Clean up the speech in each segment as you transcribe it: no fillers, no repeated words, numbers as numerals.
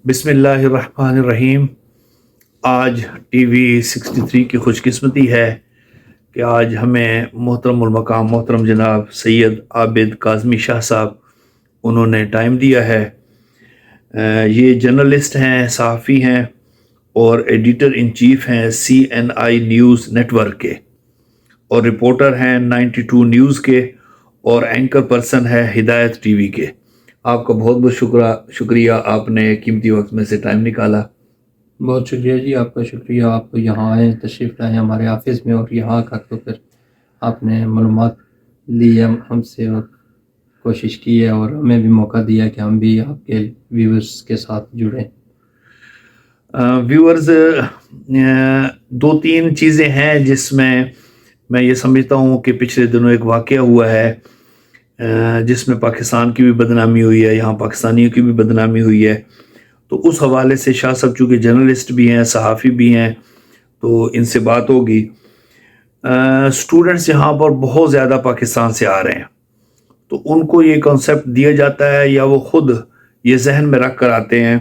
بسم اللہ الرحمن الرحیم۔ آج ٹی وی 63 کی خوش قسمتی ہے کہ آج ہمیں محترم المقام محترم جناب سید عابد کاظمی شاہ صاحب انہوں نے ٹائم دیا ہے۔ یہ جرنلسٹ ہیں، صحافی ہیں اور ایڈیٹر ان چیف ہیں CNI نیوز نیٹ ورک کے، اور رپورٹر ہیں 92 نیوز کے، اور اینکر پرسن ہے ہدایت ٹی وی کے۔ آپ کا بہت بہت شکریہ، آپ نے قیمتی وقت میں سے ٹائم نکالا۔ بہت شکریہ جی، آپ کا شکریہ، آپ یہاں آئے، تشریف لائے ہمارے آفس میں، اور یہاں کر تو پھر آپ نے معلومات لی ہے ہم سے، اور کوشش کی ہے، اور ہمیں بھی موقع دیا کہ ہم بھی آپ کے ویورز کے ساتھ جڑیں۔ ویورز، دو تین چیزیں ہیں جس میں یہ سمجھتا ہوں کہ پچھلے دنوں ایک واقعہ ہوا ہے جس میں پاکستان کی بھی بدنامی ہوئی ہے، یہاں پاکستانیوں کی بھی بدنامی ہوئی ہے۔ تو اس حوالے سے شاہ صاحب چونکہ جرنلسٹ بھی ہیں، صحافی بھی ہیں، تو ان سے بات ہوگی۔ اسٹوڈنٹس یہاں پر بہت زیادہ پاکستان سے آ رہے ہیں، تو ان کو یہ کنسیپٹ دیا جاتا ہے یا وہ خود یہ ذہن میں رکھ کر آتے ہیں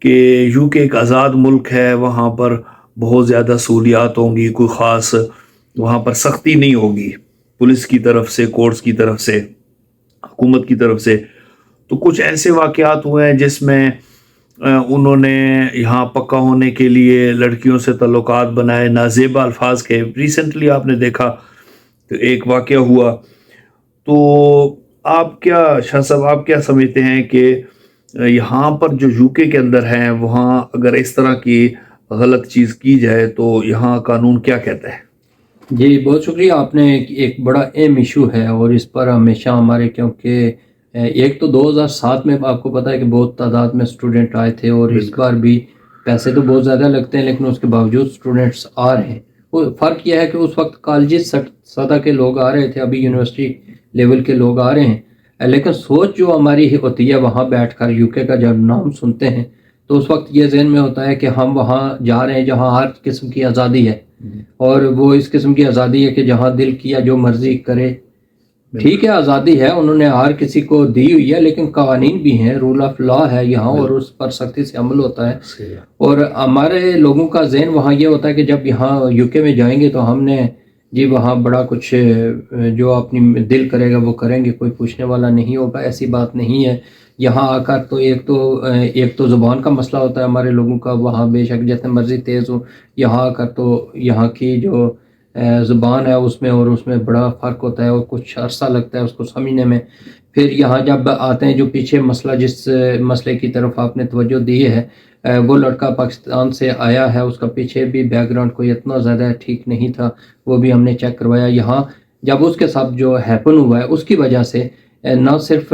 کہ UK ایک آزاد ملک ہے، وہاں پر بہت زیادہ سہولیات ہوں گی، کوئی خاص وہاں پر سختی نہیں ہوگی پولیس کی طرف سے، کورٹس کی طرف سے، حکومت کی طرف سے۔ تو کچھ ایسے واقعات ہوئے ہیں جس میں انہوں نے یہاں پکا ہونے کے لیے لڑکیوں سے تعلقات بنائے، نازیبا الفاظ کے۔ ریسنٹلی آپ نے دیکھا تو ایک واقعہ ہوا۔ تو آپ کیا شاہ صاحب، آپ کیا سمجھتے ہیں کہ یہاں پر جو UK کے اندر ہیں، وہاں اگر اس طرح کی غلط چیز کی جائے تو یہاں قانون کیا کہتا ہے؟ جی بہت شکریہ، آپ نے ایک بڑا اہم ایشو ہے، اور اس پر ہمیشہ ہمارے، کیونکہ ایک تو 2007 میں آپ کو پتا ہے کہ بہت تعداد میں اسٹوڈنٹ آئے تھے، اور اس بار بھی پیسے تو بہت زیادہ لگتے ہیں، لیکن اس کے باوجود اسٹوڈنٹس آ رہے ہیں۔ وہ فرق یہ ہے کہ اس وقت کالجز سطح کے لوگ آ رہے تھے، ابھی یونیورسٹی لیول کے لوگ آ رہے ہیں، لیکن سوچ جو ہماری ہوتی ہے وہاں بیٹھ کر UK کا جب نام سنتے ہیں تو اس وقت یہ ذہن میں ہوتا ہے کہ ہم وہاں جا رہے ہیں جہاں ہر قسم کی آزادی ہے، اور وہ اس قسم کی آزادی ہے کہ جہاں دل کیا جو مرضی کرے۔ ٹھیک ہے، آزادی ہے، انہوں نے ہر کسی کو دی ہوئی ہے، لیکن قوانین بھی ہیں، رول آف لا ہے یہاں، اور اس پر سختی سے عمل ہوتا ہے۔ اور ہمارے لوگوں کا ذہن وہاں یہ ہوتا ہے کہ جب یہاں UK میں جائیں گے تو ہم نے جی وہاں بڑا کچھ جو اپنی دل کرے گا وہ کریں گے، کوئی پوچھنے والا نہیں ہوگا۔ ایسی بات نہیں ہے۔ یہاں آ کر تو ایک تو زبان کا مسئلہ ہوتا ہے ہمارے لوگوں کا، وہاں بے شک جتنے مرضی تیز ہو، یہاں آ کر تو یہاں کی جو زبان ہے اس میں اور اس میں بڑا فرق ہوتا ہے، اور کچھ عرصہ لگتا ہے اس کو سمجھنے میں۔ پھر یہاں جب آتے ہیں، جو پیچھے مسئلہ، جس مسئلے کی طرف آپ نے توجہ دی ہے، وہ لڑکا پاکستان سے آیا ہے، اس کا پیچھے بھی بیک گراؤنڈ کوئی اتنا زیادہ ٹھیک نہیں تھا، وہ بھی ہم نے چیک کروایا۔ یہاں جب اس کے ساتھ جو ہیپن ہوا ہے اس کی وجہ سے نہ صرف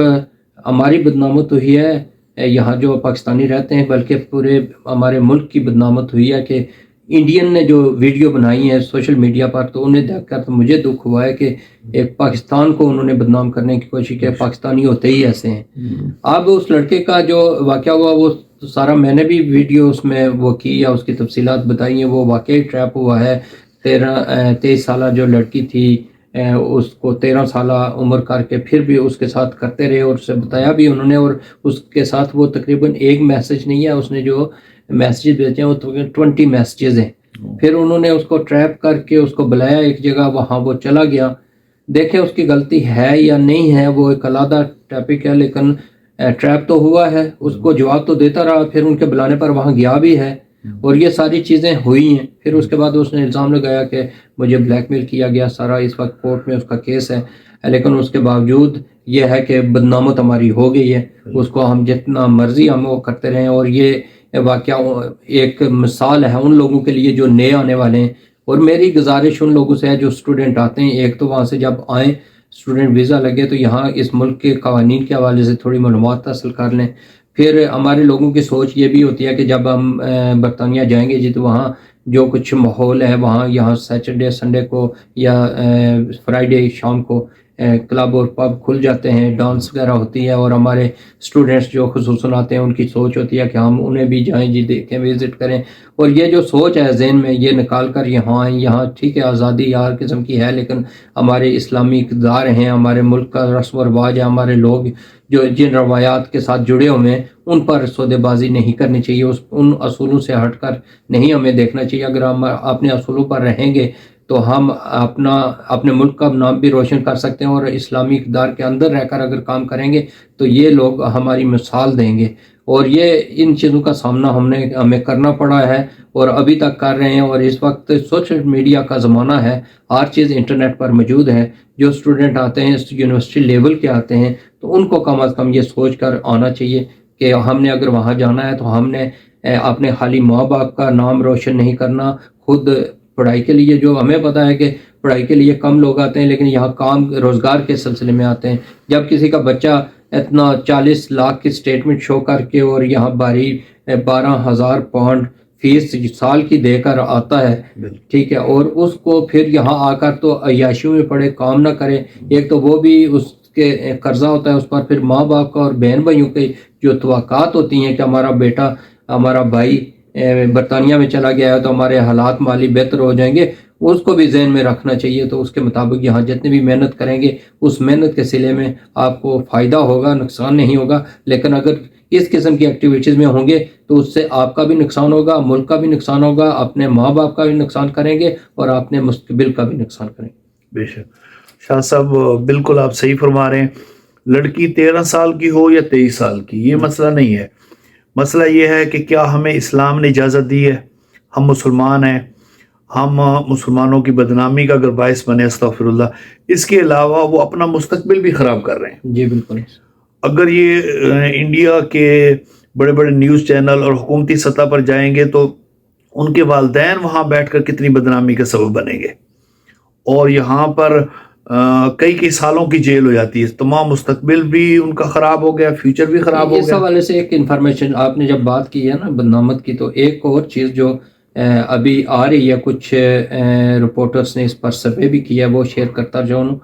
ہماری بدنامت ہوئی ہے یہاں جو پاکستانی رہتے ہیں، بلکہ پورے ہمارے ملک کی بدنامت ہوئی ہے کہ انڈین نے جو ویڈیو بنائی ہے سوشل میڈیا پر، تو انہیں دیکھ کر تو مجھے دکھ ہوا ہے کہ ایک پاکستان کو انہوں نے بدنام کرنے کی کوشش کی، پاکستانی ہوتے ہی ایسے ہیں۔ اب اس لڑکے کا جو واقعہ ہوا وہ سارا میں نے بھی ویڈیو اس میں وہ کی یا اس کی تفصیلات بتائی ہیں۔ وہ واقعی ٹریپ ہوا ہے۔ 23 سالہ جو لڑکی تھی، اس کو 13 سالہ عمر کر کے پھر بھی اس کے ساتھ کرتے رہے، اور اسے بتایا بھی انہوں نے، اور اس کے ساتھ وہ تقریباً ایک میسج نہیں ہے، اس نے جو میسیجز بھیجے ہیں وہ 20 میسیجز ہیں۔ پھر انہوں نے اس کو ٹریپ کر کے اس کو بلایا ایک جگہ، وہاں وہ چلا گیا۔ دیکھیں اس کی غلطی ہے یا نہیں ہے وہ ایک علیحدہ ٹاپک ہے، لیکن ٹریپ تو ہوا ہے، اس کو جواب تو دیتا رہا، پھر ان کے بلانے پر وہاں گیا بھی ہے، اور یہ ساری چیزیں ہوئی ہیں۔ پھر اس کے بعد اس نے الزام لگایا کہ مجھے بلیک میل کیا گیا، سارا اس وقت کورٹ میں اس کا کیس ہے، لیکن اس کے باوجود یہ ہے کہ بدنامت ہماری ہو گئی ہے، اس کو ہم جتنا مرضی ہم وہ کرتے رہیں۔ اور یہ واقعہ ایک مثال ہے ان لوگوں کے لیے جو نئے آنے والے ہیں، اور میری گزارش ان لوگوں سے ہے جو اسٹوڈنٹ آتے ہیں، ایک تو وہاں سے جب آئیں اسٹوڈنٹ ویزا لگے تو یہاں اس ملک کے قوانین کے حوالے سے تھوڑی معلومات حاصل کر لیں۔ پھر ہمارے لوگوں کی سوچ یہ بھی ہوتی ہے کہ جب ہم برطانیہ جائیں گے جی تو وہاں جو کچھ ماحول ہے وہاں، یہاں سیٹرڈے سنڈے کو یا فرائیڈے شام کو کلب اور پب کھل جاتے ہیں, ڈانس وغیرہ ہوتی ہے, اور ہمارے اسٹوڈنٹس جو خصوصاً آتے ہیں ان کی سوچ ہوتی ہے کہ ہم انہیں بھی جائیں جی, دیکھیں, وزٹ کریں. اور یہ جو سوچ ہے ذہن میں یہ نکال کر یہاں آئیں. یہاں ٹھیک ہے آزادی ہر قسم کی ہے, لیکن ہمارے اسلامی اقدار ہیں, ہمارے ملک کا رسم و رواج ہے, ہمارے لوگ جو جن روایات کے ساتھ جڑے ہوئے ہیں ان پر سودے بازی نہیں کرنی چاہیے, ان اصولوں سے ہٹ کر نہیں ہمیں دیکھنا چاہیے. اگر ہم اپنے اصولوں پر رہیں گے تو ہم اپنے ملک کا نام بھی روشن کر سکتے ہیں, اور اسلامی اقدار کے اندر رہ کر اگر کام کریں گے تو یہ لوگ ہماری مثال دیں گے. اور یہ ان چیزوں کا سامنا ہمیں کرنا پڑا ہے اور ابھی تک کر رہے ہیں. اور اس وقت سوشل میڈیا کا زمانہ ہے, ہر چیز انٹرنیٹ پر موجود ہے. جو اسٹوڈنٹ آتے ہیں یونیورسٹی لیول کے آتے ہیں تو ان کو کم از کم یہ سوچ کر آنا چاہیے کہ ہم نے اگر وہاں جانا ہے تو ہم نے اپنے خالی ماں باپ کا نام روشن نہیں کرنا, خود پڑھائی کے لیے, جو ہمیں پتہ ہے کہ پڑھائی کے لیے کم لوگ آتے ہیں لیکن یہاں کام روزگار کے سلسلے میں آتے ہیں. جب کسی کا بچہ اتنا 40 لاکھ کی سٹیٹمنٹ شو کر کے اور یہاں 12,000 پاؤنڈ فیس سال کی دے کر آتا ہے, ٹھیک ہے, اور اس کو پھر یہاں آ کر تو عیاشیوں میں پڑے, کام نہ کرے, ایک تو وہ بھی اس کے قرضہ ہوتا ہے اس پر, پھر ماں باپ کا اور بہن بھائیوں کے جو توقعات ہوتی ہیں کہ ہمارا بیٹا ہمارا بھائی برطانیہ میں چلا گیا ہے تو ہمارے حالات مالی بہتر ہو جائیں گے, اس کو بھی ذہن میں رکھنا چاہیے. تو اس کے مطابق یہاں جتنی بھی محنت کریں گے اس محنت کے صلے میں آپ کو فائدہ ہوگا, نقصان نہیں ہوگا. لیکن اگر اس قسم کی ایکٹیویٹیز میں ہوں گے تو اس سے آپ کا بھی نقصان ہوگا, ملک کا بھی نقصان ہوگا, اپنے ماں باپ کا بھی نقصان کریں گے اور اپنے مستقبل کا بھی نقصان کریں گے. بے شک شاہ صاحب بالکل آپ صحیح فرما رہے ہیں. لڑکی 13 سال کی ہو یا 23 سال کی, یہ مسئلہ نہیں ہے. مسئلہ یہ ہے کہ کیا ہمیں اسلام نے اجازت دی ہے, ہم مسلمان ہیں, ہم مسلمانوں کی بدنامی کا اگر باعث بنے, استغفر اللہ. اس کے علاوہ وہ اپنا مستقبل بھی خراب کر رہے ہیں. جی بالکل. اگر یہ انڈیا کے بڑے بڑے نیوز چینل اور حکومتی سطح پر جائیں گے تو ان کے والدین وہاں بیٹھ کر کتنی بدنامی کا سبب بنیں گے, اور یہاں پر کئی سالوں کی جیل ہو جاتی ہے. تمام مستقبل بھی ان کا خراب ہو گیا, فیوچر بھی خراب ہو اس گیا. حوالے سے ایک انفارمیشن آپ نے جب بات کی ہے نا بدنامت کی, تو ایک اور چیز جو ابھی آ رہی ہے, کچھ رپورٹرز نے اس پر سروے بھی کیا ہے, وہ شیئر کرتا جاؤں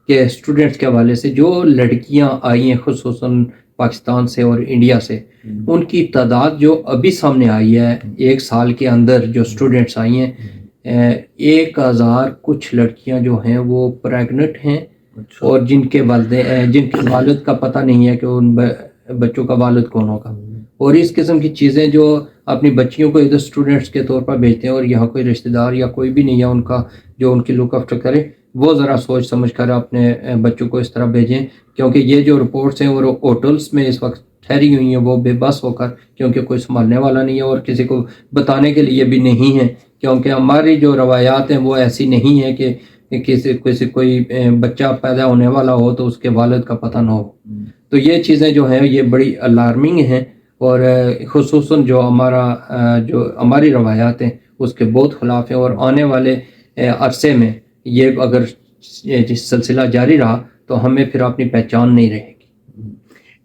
کہ اسٹوڈنٹس کے حوالے سے جو لڑکیاں آئی ہیں خصوصاً پاکستان سے اور انڈیا سے, ان کی تعداد جو ابھی سامنے آئی ہے 1 سال کے اندر جو اسٹوڈنٹس آئی ہیں, 1,000 کچھ لڑکیاں جو ہیں وہ پریگننٹ ہیں, اور جن کے والد کا پتہ نہیں ہے کہ ان بچوں کا والد کون ہوگا. اور اس قسم کی چیزیں جو اپنی بچیوں کو ادھر اسٹوڈنٹس کے طور پر بھیجتے ہیں اور یہاں کوئی رشتہ دار یا کوئی بھی نہیں ہے ان کا جو ان کی لک آفٹر کرے, وہ ذرا سوچ سمجھ کر اپنے بچوں کو اس طرح بھیجیں. کیونکہ یہ جو رپورٹس ہیں اور ہوٹلس میں اس وقت ٹھہری ہوئی ہیں وہ بے بس ہو کر, کیونکہ کوئی سنبھالنے والا نہیں ہے اور کسی کو بتانے کے لیے بھی نہیں ہے, کیونکہ ہماری جو روایات ہیں وہ ایسی نہیں ہیں کہ کوئی بچہ پیدا ہونے والا ہو تو اس کے والد کا پتہ نہ ہو. تو یہ چیزیں جو ہیں یہ بڑی الارمنگ ہیں, اور خصوصاً جو ہماری روایات ہیں اس کے بہت خلاف ہیں. اور آنے والے عرصے میں یہ اگر سلسلہ جاری رہا تو ہمیں پھر اپنی پہچان نہیں رہے گی.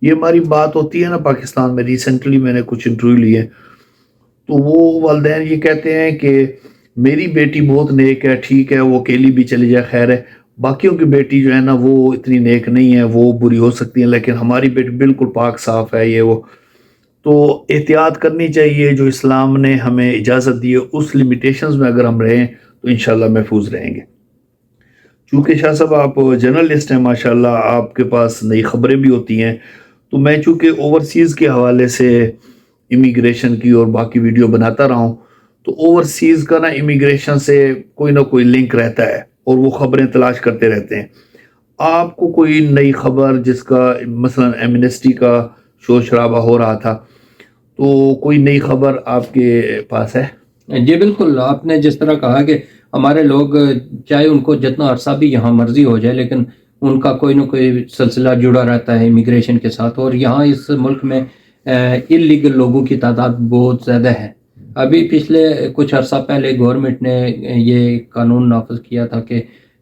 یہ ہماری بات ہوتی ہے نا پاکستان میں. ریسنٹلی میں نے کچھ انٹرویو لیے تو وہ والدین یہ کہتے ہیں کہ میری بیٹی بہت نیک ہے, ٹھیک ہے وہ اکیلی بھی چلی جائے خیر ہے, باقیوں کی بیٹی جو ہے نا وہ اتنی نیک نہیں ہے, وہ بری ہو سکتی ہیں, لیکن ہماری بیٹی بالکل پاک صاف ہے, یہ وہ. تو احتیاط کرنی چاہیے, جو اسلام نے ہمیں اجازت دی ہے اس لمیٹیشنز میں اگر ہم رہیں تو انشاءاللہ محفوظ رہیں گے. چونکہ شاہ صاحب آپ جرنلسٹ ہیں ماشاءاللہ, آپ کے پاس نئی خبریں بھی ہوتی ہیں, تو میں چونکہ اوورسیز کے حوالے سے امیگریشن کی اور باقی ویڈیو بناتا رہا ہوں, تو اوورسیز کا نا امیگریشن سے کوئی نہ کوئی لنک رہتا ہے اور وہ خبریں تلاش کرتے رہتے ہیں. آپ کو کوئی نئی خبر جس کا مثلا ایمنسٹی کا شور شرابہ ہو رہا تھا, تو کوئی نئی خبر آپ کے پاس ہے؟ جی بالکل, آپ نے جس طرح کہا کہ ہمارے لوگ چاہے ان کو جتنا عرصہ بھی یہاں مرضی ہو جائے لیکن ان کا کوئی نہ کوئی سلسلہ جڑا رہتا ہے امیگریشن کے ساتھ, اور یہاں اس ملک میں اللیگل لوگوں کی تعداد بہت زیادہ ہے. ابھی پچھلے کچھ عرصہ پہلے گورنمنٹ نے یہ قانون نافذ کیا تھا کہ